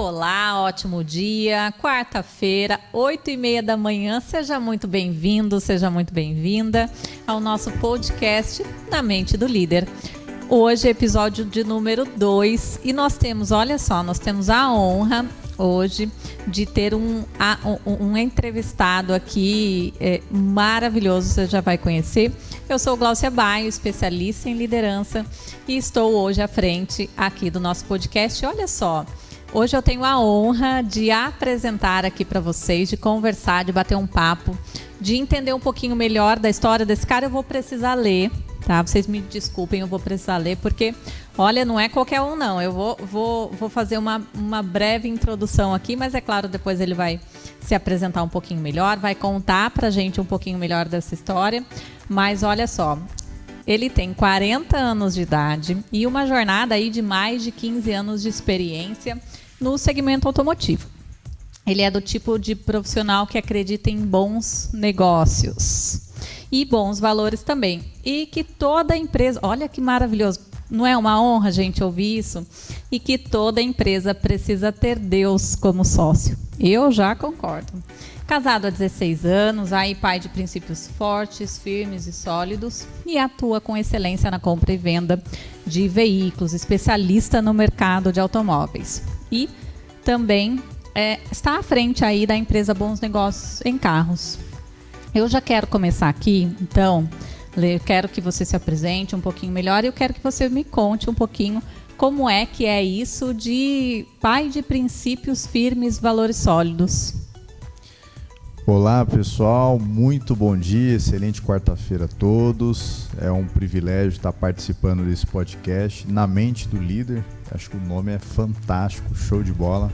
Olá, ótimo dia, quarta-feira, 8h30 da manhã. Seja muito bem-vindo, seja muito bem-vinda ao nosso podcast Na Mente do Líder. Hoje é episódio de número 2 e nós temos, olha só, nós temos a honra hoje de ter um entrevistado aqui maravilhoso, você já vai conhecer. Eu sou Gláucia Baio, especialista em liderança e estou hoje à frente aqui do nosso podcast. Olha só, hoje eu tenho a honra de apresentar aqui para vocês, de conversar, de bater um papo, de entender um pouquinho melhor da história desse cara. Eu vou precisar ler, tá? Vocês me desculpem, eu vou precisar ler porque, olha, não é qualquer um não. Eu vou fazer uma breve introdução aqui, mas é claro, depois ele vai se apresentar um pouquinho melhor, vai contar pra gente um pouquinho melhor dessa história. Mas olha só, ele tem 40 anos de idade e uma jornada aí de mais de 15 anos de experiência no segmento automotivo. Ele é do tipo de profissional que acredita em bons negócios e bons valores também. E que toda empresa, olha que maravilhoso, não é uma honra, gente, ouvir isso? E que toda empresa precisa ter Deus como sócio. Eu já concordo. Casado há 16 anos, aí pai de princípios fortes, firmes e sólidos e atua com excelência na compra e venda de veículos, especialista no mercado de automóveis. E também está à frente aí da empresa Bons Negócios em Carros. Eu já quero começar aqui, então, eu quero que você se apresente um pouquinho melhor e eu quero que você me conte um pouquinho como é que é isso de pai de princípios firmes, valores sólidos. Olá pessoal, muito bom dia, excelente quarta-feira a todos. É um privilégio estar participando desse podcast Na Mente do Líder. Acho que o nome é fantástico, show de bola.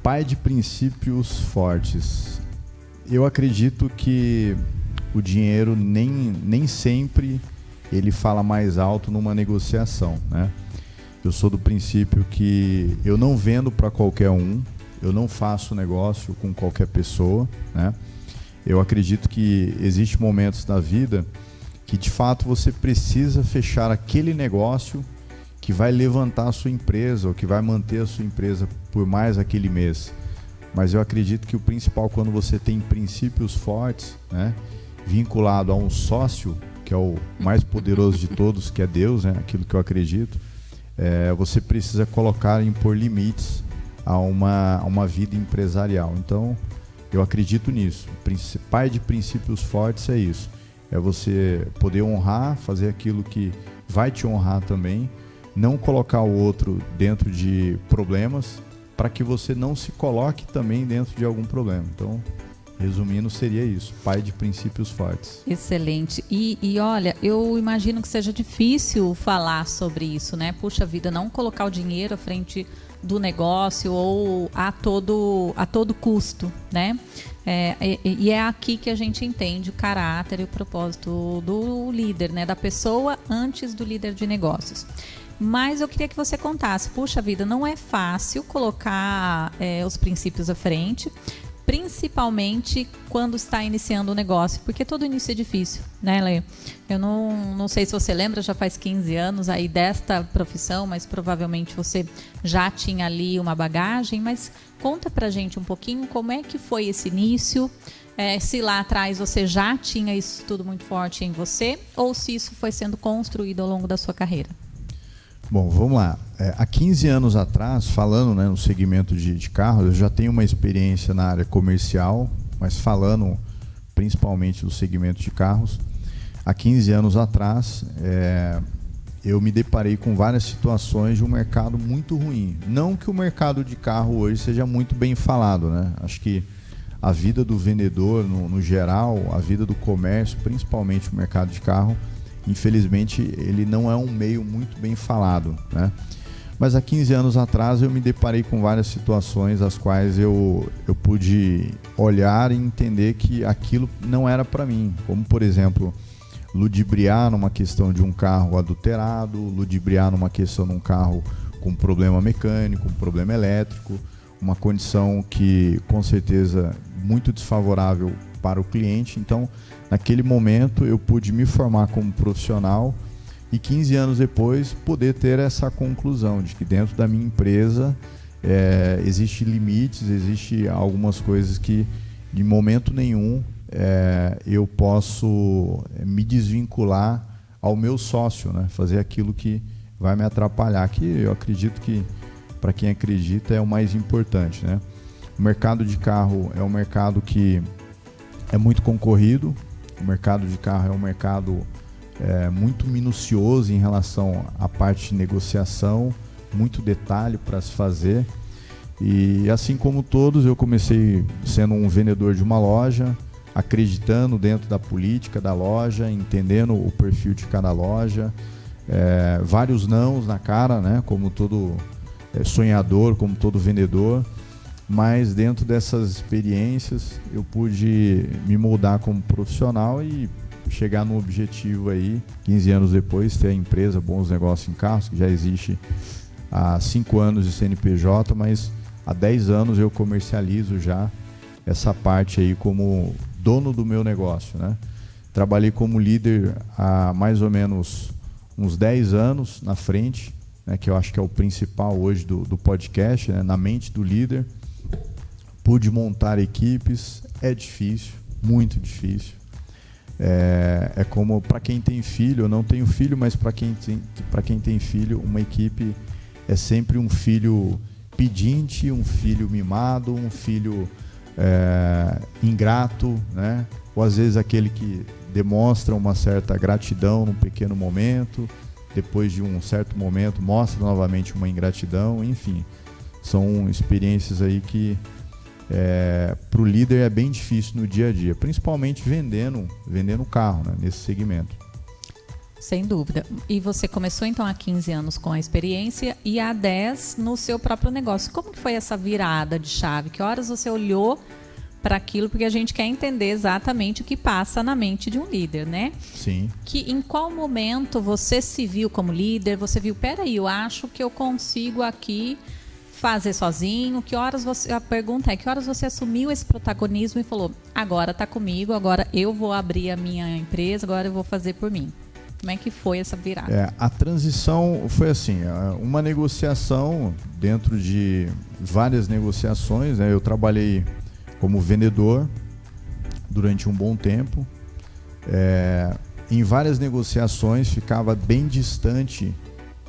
Pai de princípios fortes. Eu acredito que o dinheiro nem sempre ele fala mais alto numa negociação, né? Eu sou do princípio que eu não vendo para qualquer um, eu não faço negócio com qualquer pessoa, né? Eu acredito que existem momentos na vida que de fato você precisa fechar aquele negócio que vai levantar a sua empresa ou que vai manter a sua empresa por mais aquele mês. Mas eu acredito que o principal, quando você tem princípios fortes, né, vinculado a um sócio, que é o mais poderoso de todos, que é Deus, né, aquilo que eu acredito, você precisa colocar e impor limites a uma vida empresarial. Então, eu acredito nisso. Pai de princípios fortes é isso. É você poder honrar, fazer aquilo que vai te honrar também, não colocar o outro dentro de problemas, para que você não se coloque também dentro de algum problema. Então, resumindo, seria isso, pai de princípios fortes. Excelente. E olha, eu imagino que seja difícil falar sobre isso, né? Puxa vida, não colocar o dinheiro à frente do negócio ou a todo custo, né? E é aqui que a gente entende o caráter e o propósito do líder, né? Da pessoa antes do líder de negócios. Mas eu queria que você contasse, puxa vida, não é fácil colocar os princípios à frente, principalmente quando está iniciando o negócio, porque todo início é difícil, né, Lê? Eu não sei se você lembra, já faz 15 anos aí desta profissão, mas provavelmente você já tinha ali uma bagagem, mas conta pra gente um pouquinho como é que foi esse início, se lá atrás você já tinha isso tudo muito forte em você, ou se isso foi sendo construído ao longo da sua carreira. Bom, vamos lá. Há 15 anos atrás, falando, né, no segmento de carros, eu já tenho uma experiência na área comercial, mas falando principalmente do segmento de carros, há 15 anos atrás, eu me deparei com várias situações de um mercado muito ruim. Não que o mercado de carro hoje seja muito bem falado, né? Acho que a vida do vendedor, no geral, a vida do comércio, principalmente o mercado de carro, infelizmente, ele não é um meio muito bem falado, né? Mas há 15 anos atrás eu me deparei com várias situações as quais eu pude olhar e entender que aquilo não era para mim. Como, por exemplo, ludibriar numa questão de um carro adulterado, ludibriar numa questão de um carro com problema mecânico, um problema elétrico, uma condição que, com certeza, muito desfavorável para o cliente. Então, naquele momento, eu pude me formar como profissional, e 15 anos depois poder ter essa conclusão de que dentro da minha empresa existe limites, existe algumas coisas que de momento nenhum eu posso me desvincular ao meu sócio, né? Fazer aquilo que vai me atrapalhar, que eu acredito que para quem acredita é o mais importante, né? O mercado de carro é um mercado que é muito concorrido, o mercado de carro é um mercado muito minucioso em relação à parte de negociação, muito detalhe para se fazer. E assim como todos, eu comecei sendo um vendedor de uma loja, acreditando dentro da política da loja, entendendo o perfil de cada loja, vários nãos na cara, né? Como todo sonhador, como todo vendedor, mas dentro dessas experiências eu pude me moldar como profissional e chegar no objetivo aí, 15 anos depois, ter a empresa Bons Negócios em Carros, que já existe há 5 anos de CNPJ, mas há 10 anos eu comercializo já essa parte aí como dono do meu negócio, né? Trabalhei como líder há mais ou menos uns 10 anos na frente, né, que eu acho que é o principal hoje do podcast, né, na mente do líder. Pude montar equipes, é difícil, muito difícil. É como para quem tem filho, eu não tenho filho, mas para quem tem filho, uma equipe é sempre um filho pedinte, um filho mimado, um filho ingrato, né? Ou às vezes aquele que demonstra uma certa gratidão num pequeno momento, depois de um certo momento mostra novamente uma ingratidão, enfim. São experiências aí que para o líder é bem difícil no dia a dia, principalmente vendendo carro, né, nesse segmento. Sem dúvida. E você começou então há 15 anos com a experiência e há 10 no seu próprio negócio. Como que foi essa virada de chave? Que horas você olhou para aquilo? Porque a gente quer entender exatamente o que passa na mente de um líder, né? Sim. Em qual momento você se viu como líder? Você viu, peraí, eu acho que eu consigo aqui fazer sozinho. A pergunta é, que horas você assumiu esse protagonismo e falou, agora tá comigo, agora eu vou abrir a minha empresa, agora eu vou fazer por mim. Como é que foi essa virada? A transição foi assim, uma negociação dentro de várias negociações, né? Eu trabalhei como vendedor durante um bom tempo. Em várias negociações ficava bem distante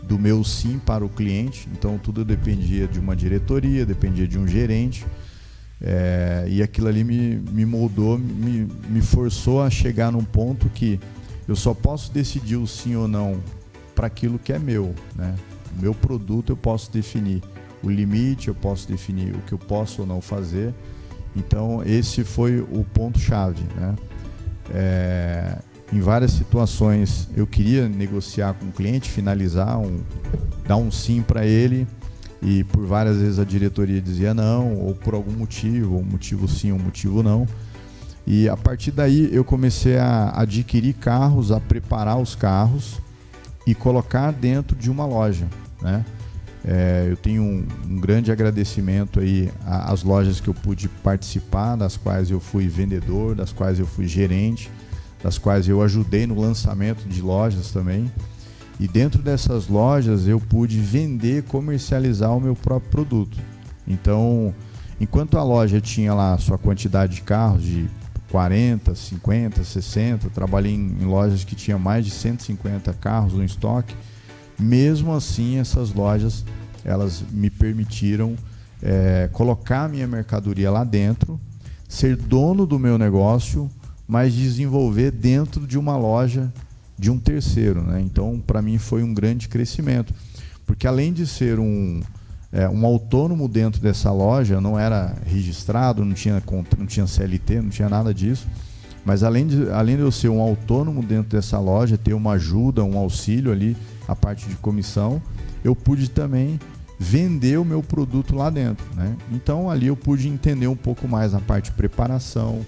do meu sim para o cliente, então tudo dependia de uma diretoria, dependia de um gerente, e aquilo ali me moldou, me forçou a chegar num ponto que eu só posso decidir o sim ou não para aquilo que é meu, né? O meu produto eu posso definir o limite, eu posso definir o que eu posso ou não fazer. Então esse foi o ponto-chave, né? Em várias situações eu queria negociar com o cliente, finalizar, dar um sim para ele, e por várias vezes a diretoria dizia não, ou por algum motivo, um motivo sim, um motivo não. E a partir daí eu comecei a adquirir carros, a preparar os carros e colocar dentro de uma loja, né? Eu tenho um grande agradecimento aí às lojas que eu pude participar, das quais eu fui vendedor, das quais eu fui gerente, das quais eu ajudei no lançamento de lojas também. E dentro dessas lojas eu pude vender, comercializar o meu próprio produto. Então, enquanto a loja tinha lá a sua quantidade de carros de 40, 50, 60, trabalhei em lojas que tinha mais de 150 carros no estoque. Mesmo assim, essas lojas, elas me permitiram colocar a minha mercadoria lá dentro, ser dono do meu negócio, mas desenvolver dentro de uma loja de um terceiro, né? Então, para mim foi um grande crescimento, porque além de ser um autônomo dentro dessa loja, eu não era registrado, não tinha CLT, não tinha nada disso, mas além de eu ser um autônomo dentro dessa loja, ter uma ajuda, um auxílio ali, a parte de comissão, eu pude também vender o meu produto lá dentro, né? Então ali eu pude entender um pouco mais a parte de preparação,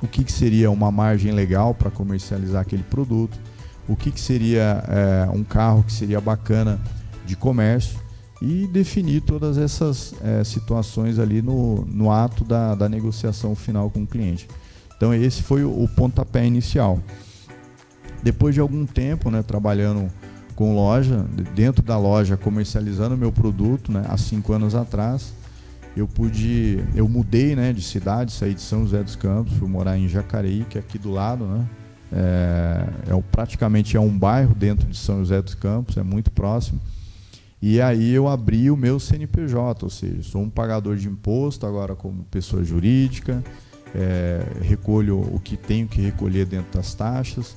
o que seria uma margem legal para comercializar aquele produto, o que seria um carro que seria bacana de comércio, e definir todas essas situações ali no ato da negociação final com o cliente. Então esse foi o pontapé inicial. Depois de algum tempo, né, trabalhando com loja, dentro da loja, comercializando meu produto, né, há 5 anos atrás, eu mudei, né, de cidade, saí de São José dos Campos, fui morar em Jacareí, que é aqui do lado, né? Praticamente é um bairro dentro de São José dos Campos, é muito próximo. E aí eu abri o meu CNPJ, ou seja, sou um pagador de imposto agora como pessoa jurídica, recolho o que tenho que recolher dentro das taxas.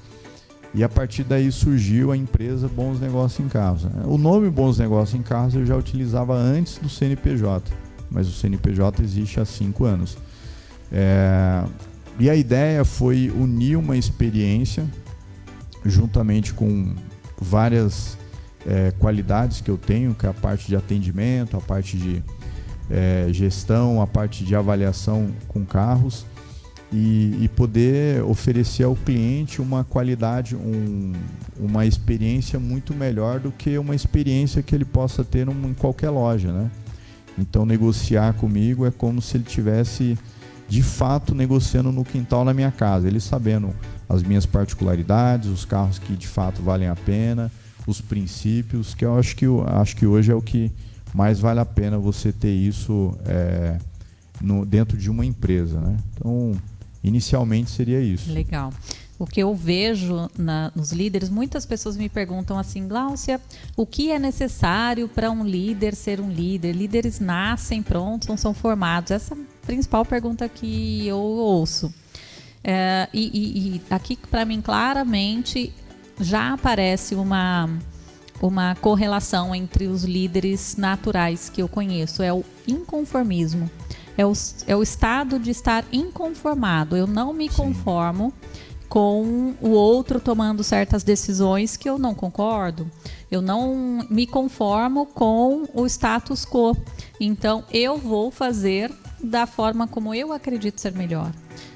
E a partir daí surgiu a empresa Bons Negócios em Carros. O nome Bons Negócios em Carros eu já utilizava antes do CNPJ, mas o CNPJ existe há 5 anos. E a ideia foi unir uma experiência, juntamente com várias qualidades que eu tenho, que é a parte de atendimento, a parte de gestão, a parte de avaliação com carros, e poder oferecer ao cliente uma qualidade, uma experiência muito melhor do que uma experiência que ele possa ter em qualquer loja, né? Então, negociar comigo é como se ele tivesse, de fato, negociando no quintal na minha casa, ele sabendo as minhas particularidades, os carros que de fato valem a pena, os princípios, que eu acho que hoje é o que mais vale a pena você ter isso dentro de uma empresa, né? Então, inicialmente seria isso. Legal. O que eu vejo nos líderes, muitas pessoas me perguntam assim, Gláucia, o que é necessário para um líder ser um líder? Líderes nascem prontos, não são formados? Essa é a principal pergunta que eu ouço. E aqui, para mim, claramente, já aparece uma correlação entre os líderes naturais que eu conheço. É o inconformismo. É o estado de estar inconformado. Eu não me conformo com o outro tomando certas decisões que eu não concordo. Eu não me conformo com o status quo. Então, eu vou fazer da forma como eu acredito ser melhor.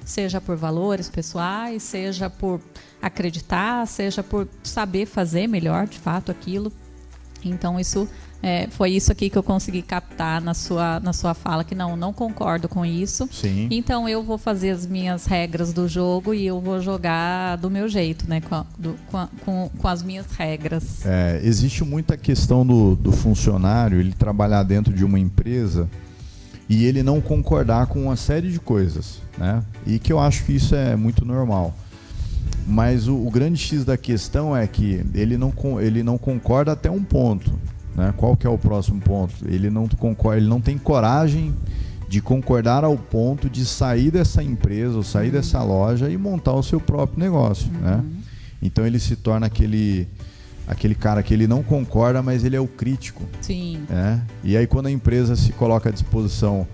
Seja por valores pessoais, seja por acreditar, seja por saber fazer melhor, de fato, aquilo. Então, foi isso aqui que eu consegui captar na sua fala, que não concordo com isso. Sim. Então eu vou fazer as minhas regras do jogo e eu vou jogar do meu jeito, né? Com as minhas regras. Existe muita questão do funcionário, ele trabalhar dentro de uma empresa e ele não concordar com uma série de coisas, né? E que eu acho que isso é muito normal. Mas o grande X da questão é que ele não concorda até um ponto. Né? Qual que é o próximo ponto? Ele não concorda, ele não tem coragem de concordar ao ponto de sair dessa empresa ou sair dessa loja e montar o seu próprio negócio. Né? Então ele se torna aquele cara que ele não concorda, mas ele é o crítico. Sim. E aí quando a empresa se coloca à disposição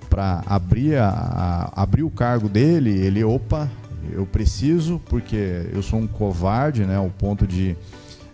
para abrir o cargo dele, ele, eu preciso, porque eu sou um covarde, né? Ao ponto de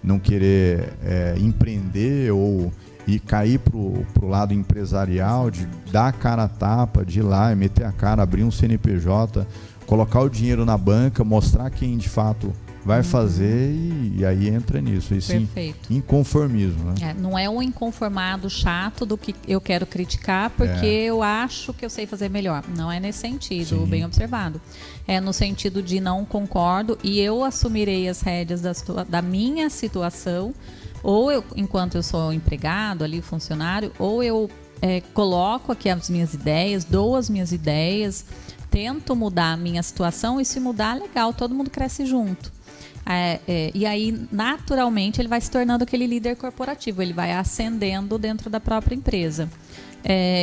não querer empreender ou ir cair pro lado empresarial, de dar a cara a tapa, de ir lá e meter a cara, abrir um CNPJ, colocar o dinheiro na banca, mostrar quem de fato vai fazer e aí entra nisso. E sim, inconformismo. Né? Não é um inconformado chato do que eu quero criticar porque eu acho que eu sei fazer melhor. Não é nesse sentido, sim. Bem observado. É no sentido de não concordo e eu assumirei as rédeas da minha situação, ou enquanto eu sou empregado ali, funcionário, ou eu coloco aqui as minhas ideias, dou as minhas ideias, tento mudar a minha situação e se mudar, legal, todo mundo cresce junto. E aí, naturalmente, ele vai se tornando aquele líder corporativo, ele vai ascendendo dentro da própria empresa,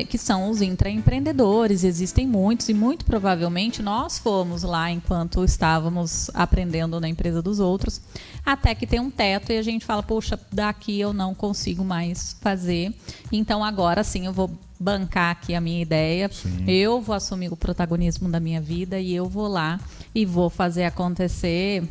que são os intraempreendedores, existem muitos e muito provavelmente nós fomos lá enquanto estávamos aprendendo na empresa dos outros, até que tem um teto e a gente fala, poxa, daqui eu não consigo mais fazer, então agora sim eu vou bancar aqui a minha ideia, sim. Eu vou assumir o protagonismo da minha vida e eu vou lá e vou fazer acontecer.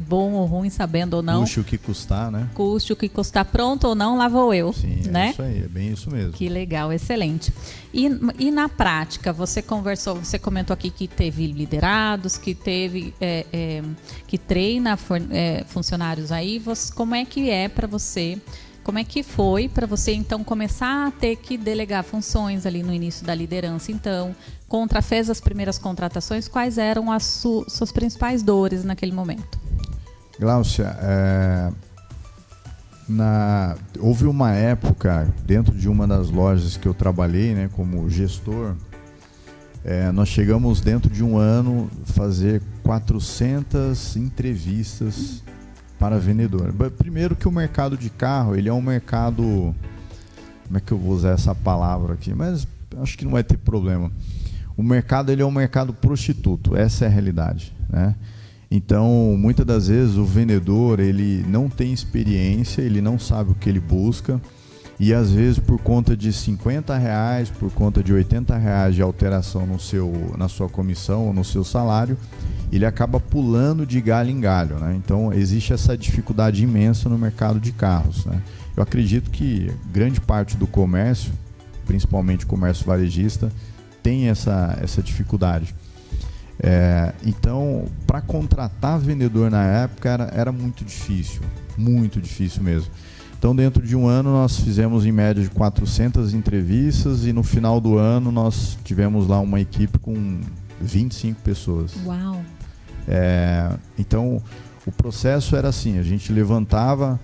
Bom ou ruim, sabendo ou não. Custe o que custar, né? Custe o que custar, pronto ou não, lá vou eu. Sim, né? É isso aí, é bem isso mesmo. Que legal, excelente. E na prática, você comentou aqui que teve liderados, que teve que treina funcionários aí. Como é que é para você Como é que foi para você, então, começar a ter que delegar funções ali no início da liderança? Então, fez as primeiras contratações, quais eram as suas principais dores naquele momento? Gláucia, houve uma época, dentro de uma das lojas que eu trabalhei, né, como gestor, nós chegamos dentro de um ano fazer 400 entrevistas para vendedor. Primeiro que o mercado de carro, ele é um mercado, como é que eu vou usar essa palavra aqui, mas acho que não vai ter problema. O mercado, ele é um mercado prostituto, essa é a realidade, né? Então, muitas das vezes o vendedor, ele não tem experiência, ele não sabe o que ele busca, e às vezes por conta de R$50, por conta de R$80 de alteração na sua comissão ou no seu salário, ele acaba pulando de galho em galho, né? Então existe essa dificuldade imensa no mercado de carros, né? Eu acredito que grande parte do comércio, principalmente o comércio varejista, tem essa dificuldade. Então, para contratar vendedor na época era muito difícil mesmo. Então, dentro de um ano, nós fizemos em média de 400 entrevistas e no final do ano nós tivemos lá uma equipe com 25 pessoas. Uau! Então, o processo era assim, a gente levantava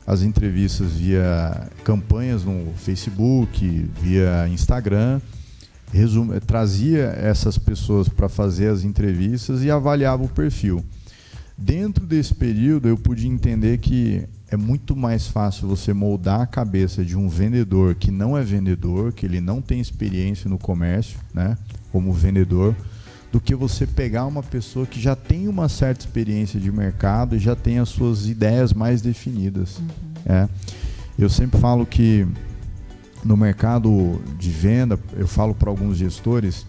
as entrevistas via campanhas no Facebook, via Instagram, trazia essas pessoas para fazer as entrevistas e avaliava o perfil. Dentro desse período, eu pude entender que é muito mais fácil você moldar a cabeça de um vendedor que não é vendedor, que ele não tem experiência no comércio, né, como vendedor, do que você pegar uma pessoa que já tem uma certa experiência de mercado e já tem as suas ideias mais definidas. Eu sempre falo que no mercado de venda, eu falo para alguns gestores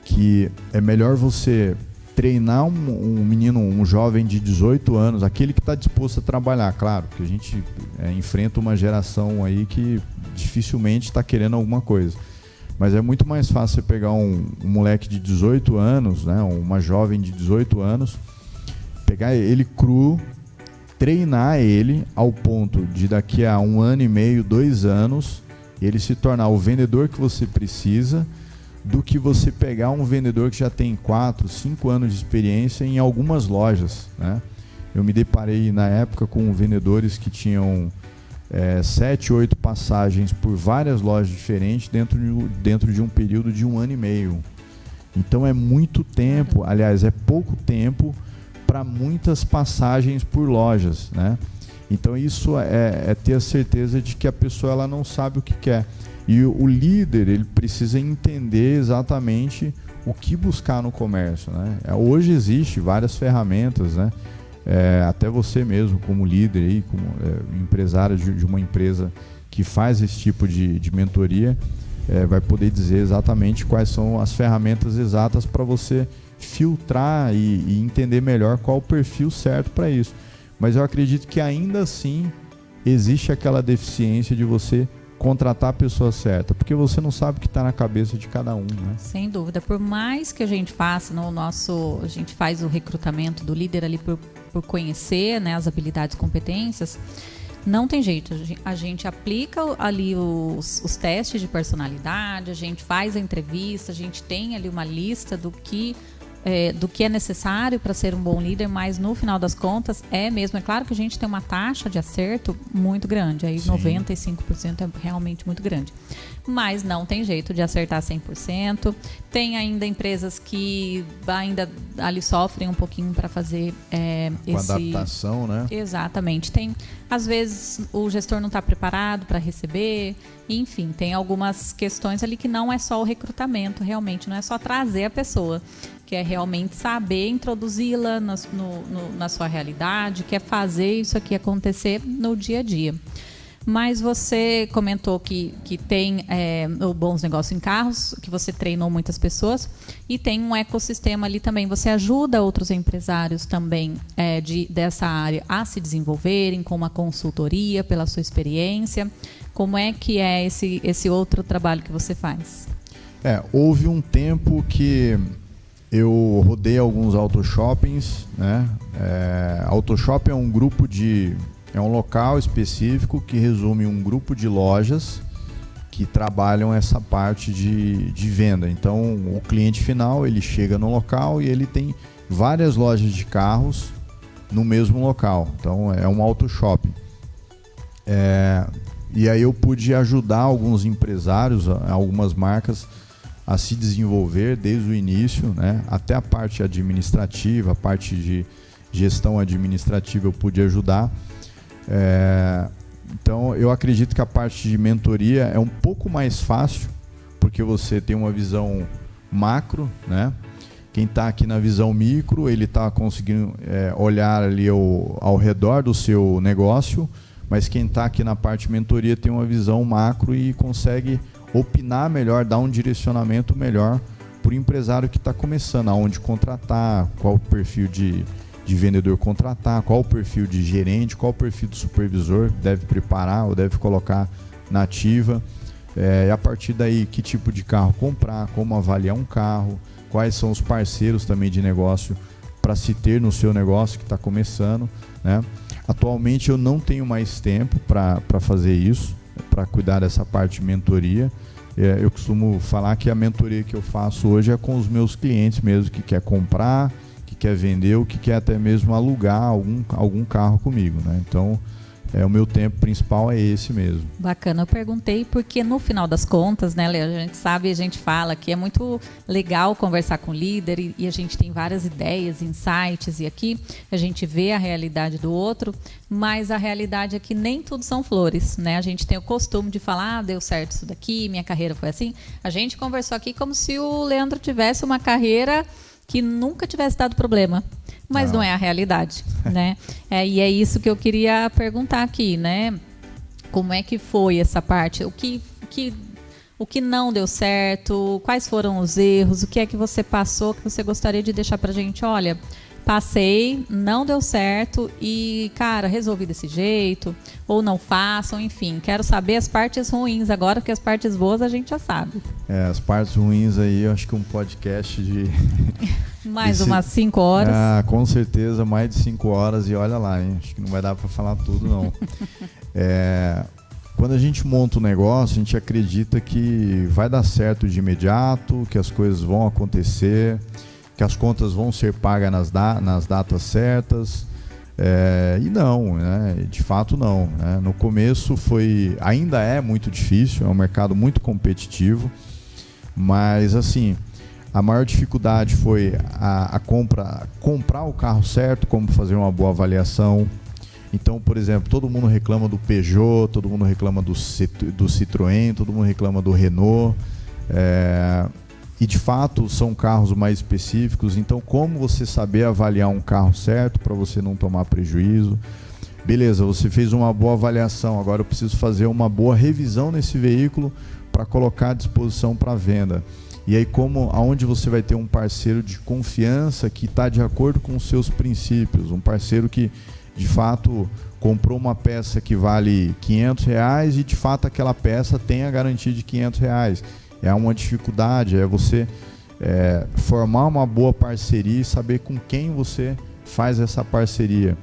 que é melhor você treinar um jovem de 18 anos, aquele que está disposto a trabalhar, claro, porque a gente enfrenta uma geração aí que dificilmente está querendo alguma coisa. Mas é muito mais fácil você pegar um moleque de 18 anos, né, uma jovem de 18 anos, pegar ele cru, treinar ele ao ponto de daqui a 1 ano e meio, 2 anos, ele se tornar o vendedor que você precisa, do que você pegar um vendedor que já tem 4, 5 anos de experiência em algumas lojas, né? Eu me deparei na época com vendedores que tinham 7, 8 passagens por várias lojas diferentes dentro de um período de 1 ano e meio. Então é muito tempo, aliás, é pouco tempo para muitas passagens por lojas, né? Então isso é ter a certeza de que a pessoa ela não sabe o que quer. E o líder, ele precisa entender exatamente o que buscar no comércio, né? Hoje existe várias ferramentas, né? Até você mesmo, como líder, aí, como empresário de uma empresa que faz esse tipo de mentoria, vai poder dizer exatamente quais são as ferramentas exatas para você filtrar e entender melhor qual o perfil certo para isso. Mas eu acredito que ainda assim existe aquela deficiência de você contratar a pessoa certa, porque você não sabe o que está na cabeça de cada um, né? Sem dúvida. Por mais que a gente faça a gente faz o recrutamento do líder ali por conhecer, né, as habilidades e competências, não tem jeito. A gente aplica ali os testes de personalidade, a gente faz a entrevista, a gente tem ali uma lista do que é necessário para ser um bom líder, mas no final das contas é claro que a gente tem uma taxa de acerto muito grande, aí 95% é realmente muito grande, mas não tem jeito de acertar 100%. Tem ainda empresas que ainda ali sofrem um pouquinho para fazer adaptação, né? Exatamente. Às vezes o gestor não está preparado para receber, enfim, tem algumas questões ali que não é só o recrutamento, realmente não é só trazer a pessoa, que é realmente saber introduzi-la na sua realidade, que é fazer isso aqui acontecer no dia a dia. Mas você comentou que tem bons negócios em carros, que você treinou muitas pessoas e tem um ecossistema ali também. Você ajuda outros empresários também dessa área a se desenvolverem com uma consultoria pela sua experiência. Como é que é esse outro trabalho que você faz? Houve um tempo que eu rodei alguns autoshoppings, né? Autoshop é um grupo de É um local específico que resume um grupo de lojas que trabalham essa parte de venda. Então, o cliente final, ele chega no local e ele tem várias lojas de carros no mesmo local. Então, é um auto shopping. E aí eu pude ajudar alguns empresários, algumas marcas, a se desenvolver desde o início, né? Até a parte administrativa, a parte de gestão administrativa eu pude ajudar. Então, eu acredito que a parte de mentoria é um pouco mais fácil, porque você tem uma visão macro, né? Quem está aqui na visão micro, ele está conseguindo olhar ali ao redor do seu negócio, mas quem está aqui na parte de mentoria tem uma visão macro e consegue opinar melhor, dar um direcionamento melhor para o empresário que está começando, aonde contratar, qual o perfil de vendedor contratar, qual o perfil de gerente, qual o perfil do supervisor deve preparar ou deve colocar na ativa, e a partir daí que tipo de carro comprar, como avaliar um carro, quais são os parceiros também de negócio para se ter no seu negócio que está começando, né? Atualmente eu não tenho mais tempo para fazer isso, para cuidar dessa parte de mentoria. Eu costumo falar que a mentoria que eu faço hoje é com os meus clientes mesmo, que quer comprar, que quer vender ou que quer até mesmo alugar algum carro comigo, né? Então, o meu tempo principal é esse mesmo. Bacana, eu perguntei porque no final das contas, né, Léo, a gente sabe, a gente fala que é muito legal conversar com o líder e a gente tem várias ideias, insights, e aqui a gente vê a realidade do outro, mas a realidade é que nem tudo são flores, né? A gente tem o costume de falar, deu certo isso daqui, minha carreira foi assim. A gente conversou aqui como se o Leandro tivesse uma carreira que nunca tivesse dado problema, mas não é a realidade, né? E é isso que eu queria perguntar aqui, né? Como é que foi essa parte? O que não deu certo? Quais foram os erros? O que é que você passou que você gostaria de deixar pra gente? Olha, passei, não deu certo e, cara, resolvi desse jeito, ou não façam, enfim. Quero saber as partes ruins agora, porque as partes boas a gente já sabe. As partes ruins aí, eu acho que um podcast de... Mais umas 5 horas. Com certeza, mais de 5 horas e olha lá, hein? Acho que não vai dar para falar tudo, não. Quando a gente monta um negócio, a gente acredita que vai dar certo de imediato, que as coisas vão acontecer, que as contas vão ser pagas nas datas certas, e não, né? De fato não, né? No começo ainda é muito difícil, é um mercado muito competitivo, mas assim, a maior dificuldade foi comprar o carro certo, como fazer uma boa avaliação. Então, por exemplo, todo mundo reclama do Peugeot, todo mundo reclama do Citroën, todo mundo reclama do Renault, e de fato são carros mais específicos. Então, como você saber avaliar um carro certo para você não tomar prejuízo? Beleza, você fez uma boa avaliação, agora eu preciso fazer uma boa revisão nesse veículo para colocar à disposição para venda. E aí, aonde você vai ter um parceiro de confiança que está de acordo com os seus princípios, um parceiro que de fato comprou uma peça que vale R$500 e de fato aquela peça tem a garantia de R$500. É uma dificuldade, é você formar uma boa parceria e saber com quem você faz essa parceria.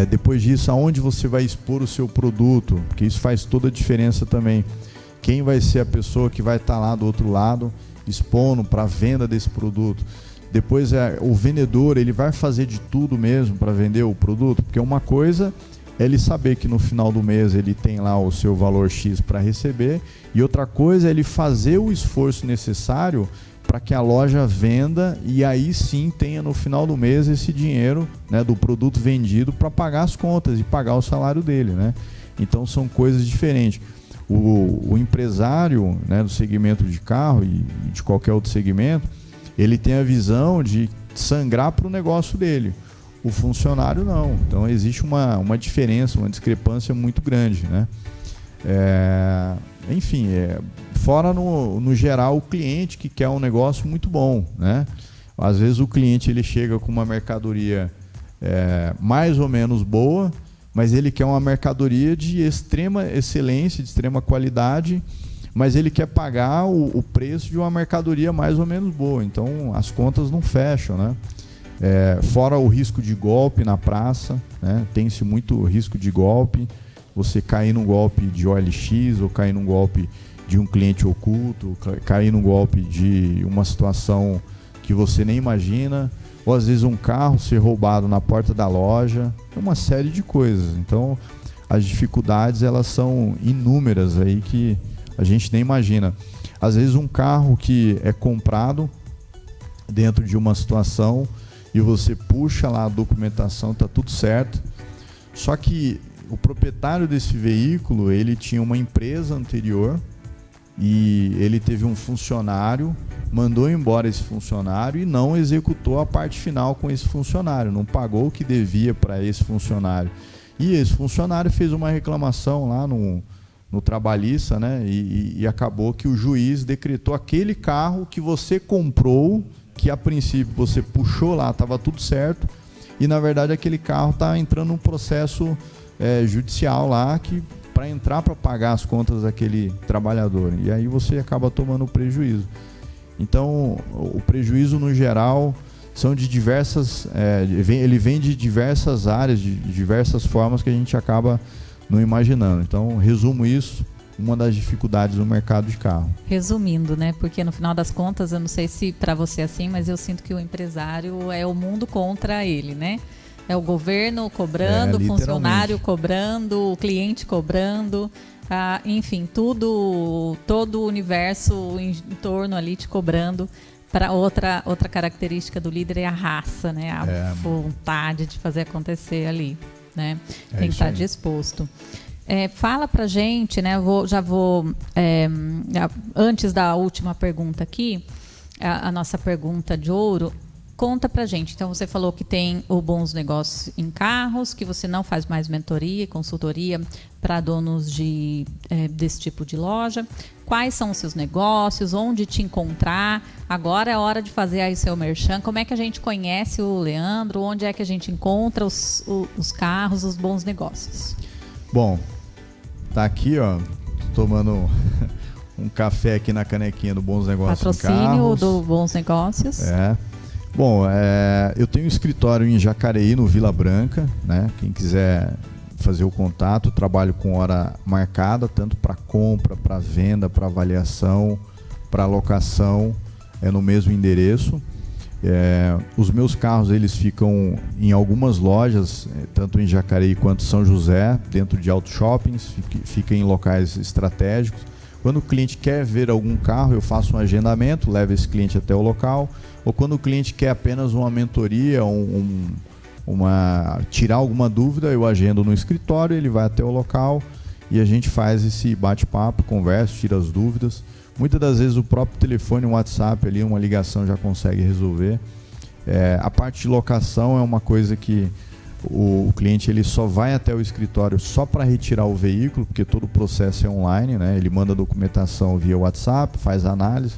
Depois disso, aonde você vai expor o seu produto, porque isso faz toda a diferença também. Quem vai ser a pessoa que vai estar lá do outro lado expondo para a venda desse produto. Depois o vendedor, ele vai fazer de tudo mesmo para vender o produto, porque uma coisa é ele saber que no final do mês ele tem lá o seu valor X para receber, e outra coisa é ele fazer o esforço necessário para que a loja venda e aí sim tenha no final do mês esse dinheiro, né, do produto vendido para pagar as contas e pagar o salário dele, né? Então são coisas diferentes. O empresário, né, do segmento de carro e de qualquer outro segmento, ele tem a visão de sangrar para o negócio dele. O funcionário não. Então existe uma diferença, uma discrepância muito grande, né? Enfim, fora no geral o cliente que quer um negócio muito bom, né? Às vezes o cliente ele chega com uma mercadoria mais ou menos boa, mas ele quer uma mercadoria de extrema excelência, de extrema qualidade, mas ele quer pagar o preço de uma mercadoria mais ou menos boa. Então as contas não fecham, né? Fora o risco de golpe na praça, né? Tem-se muito risco de golpe, você cair num golpe de OLX ou cair num golpe de um cliente oculto, cair num golpe de uma situação que você nem imagina, ou às vezes um carro ser roubado na porta da loja, uma série de coisas. Então as dificuldades elas são inúmeras aí que a gente nem imagina. Às vezes um carro que é comprado dentro de uma situação e você puxa lá a documentação, tá tudo certo, só que o proprietário desse veículo, ele tinha uma empresa anterior e ele teve um funcionário, mandou embora esse funcionário e não executou a parte final com esse funcionário, não pagou o que devia para esse funcionário. E esse funcionário fez uma reclamação lá no trabalhista, né? E acabou que o juiz decretou aquele carro que você comprou, que a princípio você puxou lá, estava tudo certo, e na verdade aquele carro está entrando num processo judicial lá para entrar para pagar as contas daquele trabalhador, e aí você acaba tomando prejuízo. Então o prejuízo no geral são de diversas, ele vem de diversas áreas, de diversas formas que a gente acaba não imaginando. Então resumo isso, uma das dificuldades do mercado de carro. Resumindo, né? Porque no final das contas, eu não sei se para você é assim, mas eu sinto que o empresário é o mundo contra ele, né? É o governo cobrando, o funcionário cobrando, o cliente cobrando, enfim, todo o universo em torno ali te cobrando. Para outra característica do líder é a raça, né? A vontade de fazer acontecer ali, né? Tem que estar disposto. Fala pra gente, né? Antes da última pergunta aqui, a nossa pergunta de ouro, conta pra gente. Então, você falou que tem o Bons Negócios em Carros, que você não faz mais mentoria e consultoria para donos desse tipo de loja. Quais são os seus negócios? Onde te encontrar? Agora é a hora de fazer aí seu merchan. Como é que a gente conhece o Leandro? Onde é que a gente encontra os carros, os Bons Negócios? Bom, tá aqui, ó, tomando um café aqui na canequinha do Bons Negócios em Carros. Patrocínio do Bons Negócios. Bom, eu tenho um escritório em Jacareí, no Vila Branca, né? Quem quiser fazer o contato, trabalho com hora marcada, tanto para compra, para venda, para avaliação, para locação, no mesmo endereço. Os meus carros eles ficam em algumas lojas, tanto em Jacareí quanto São José, dentro de auto shoppings, fica em locais estratégicos. Quando o cliente quer ver algum carro, eu faço um agendamento, levo esse cliente até o local. Ou quando o cliente quer apenas uma mentoria, tirar alguma dúvida, eu agendo no escritório, ele vai até o local e a gente faz esse bate-papo, conversa, tira as dúvidas. Muitas das vezes o próprio telefone, um WhatsApp ali, uma ligação já consegue resolver. A parte de locação é uma coisa que o cliente ele só vai até o escritório só para retirar o veículo, porque todo o processo é online, né? Ele manda a documentação via WhatsApp, faz a análise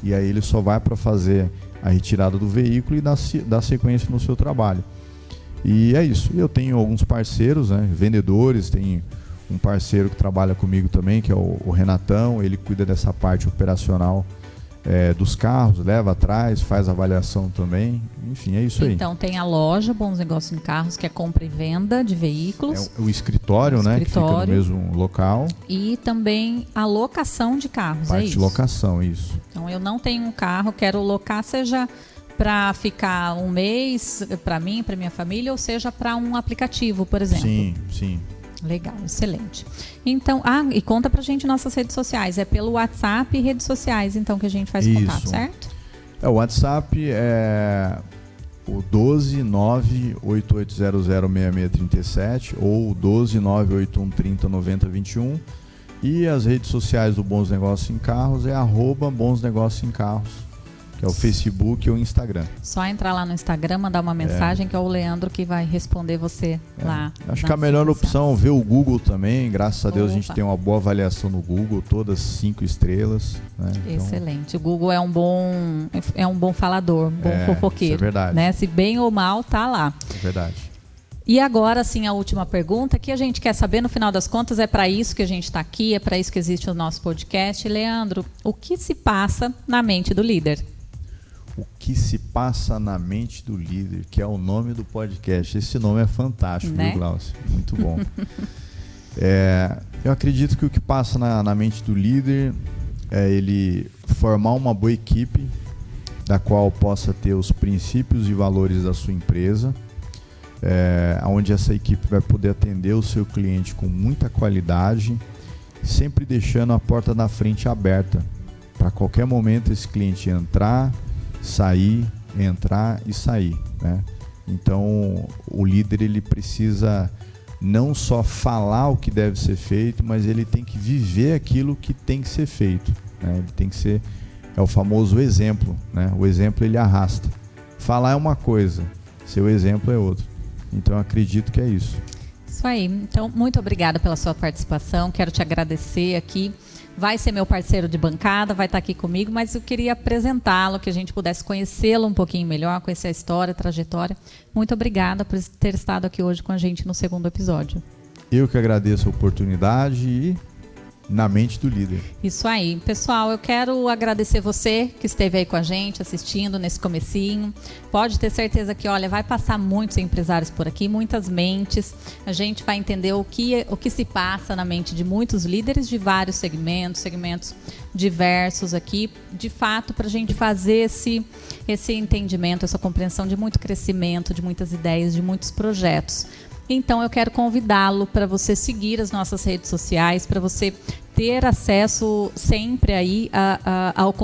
e aí ele só vai para fazer a retirada do veículo e dar sequência no seu trabalho. E é isso. Eu tenho alguns parceiros, né? Vendedores, tem um parceiro que trabalha comigo também, que é o Renatão, ele cuida dessa parte operacional dos carros, leva atrás, faz avaliação também, enfim, é isso aí. Então tem a loja Bons Negócios em Carros, que é compra e venda de veículos. O escritório, né, que fica no mesmo local. E também a locação de carros, parte é isso? De locação, isso. Então eu não tenho um carro, quero locar, seja para ficar um mês, para mim, para minha família, ou seja para um aplicativo, por exemplo. Sim. Legal, excelente. Então, e conta pra gente nossas redes sociais. É pelo WhatsApp e redes sociais, então, que a gente faz contato, certo? O WhatsApp é o 12988006637 ou 12981309021 e as redes sociais do Bons Negócios em Carros é @Bons Negócios em Carros, que é o Facebook ou o Instagram. Só entrar lá no Instagram, mandar uma mensagem que é o Leandro que vai responder você lá. Acho que a melhor opção é ver o Google também. Graças a Deus a gente tem uma boa avaliação no Google, todas 5 estrelas. Né? Excelente. O Google é um bom falador, um bom fofoqueiro. Isso é verdade. Né? Se bem ou mal, tá lá. É verdade. E agora, sim, a última pergunta que a gente quer saber, no final das contas, é para isso que a gente está aqui, é para isso que existe o nosso podcast. Leandro, o que se passa na mente do líder? O que se passa na mente do líder, que é o nome do podcast. Esse nome é fantástico, né? Viu, Glaucio? Muito bom. Eu acredito que o que passa na mente do líder é ele formar uma boa equipe, da qual possa ter os princípios e valores da sua empresa, onde essa equipe vai poder atender o seu cliente com muita qualidade, sempre deixando a porta da frente aberta, para qualquer momento esse cliente entrar e sair, né? Então, o líder ele precisa não só falar o que deve ser feito, mas ele tem que viver aquilo que tem que ser feito, né? Ele tem que ser, o famoso exemplo, né? O exemplo ele arrasta. Falar é uma coisa, seu exemplo é outra. Então, eu acredito que é isso. Isso aí. Então, muito obrigada pela sua participação. Quero te agradecer aqui. Vai ser meu parceiro de bancada, vai estar aqui comigo, mas eu queria apresentá-lo, que a gente pudesse conhecê-lo um pouquinho melhor, conhecer a história, a trajetória. Muito obrigada por ter estado aqui hoje com a gente no segundo episódio. Eu que agradeço a oportunidade e na mente do líder. Isso aí. Pessoal, eu quero agradecer você que esteve aí com a gente, assistindo nesse comecinho. Pode ter certeza que, olha, vai passar muitos empresários por aqui, muitas mentes. A gente vai entender o que se passa na mente de muitos líderes de vários segmentos diversos aqui, de fato, para a gente fazer esse entendimento, essa compreensão de muito crescimento, de muitas ideias, de muitos projetos. Então, eu quero convidá-lo para você seguir as nossas redes sociais, para você ter acesso sempre aí aos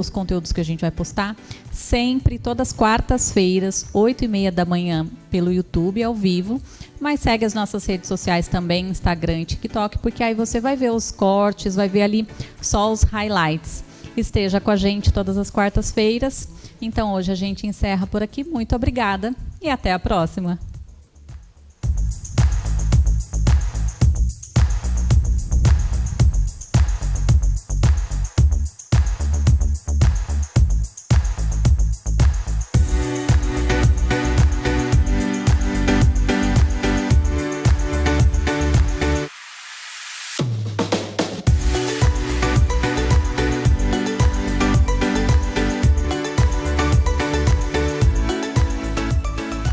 conteúdos que a gente vai postar, sempre, todas as quartas-feiras, 8h30 da manhã, pelo YouTube, ao vivo. Mas segue as nossas redes sociais também, Instagram e TikTok, porque aí você vai ver os cortes, vai ver ali só os highlights. Esteja com a gente todas as quartas-feiras. Então, hoje a gente encerra por aqui. Muito obrigada e até a próxima.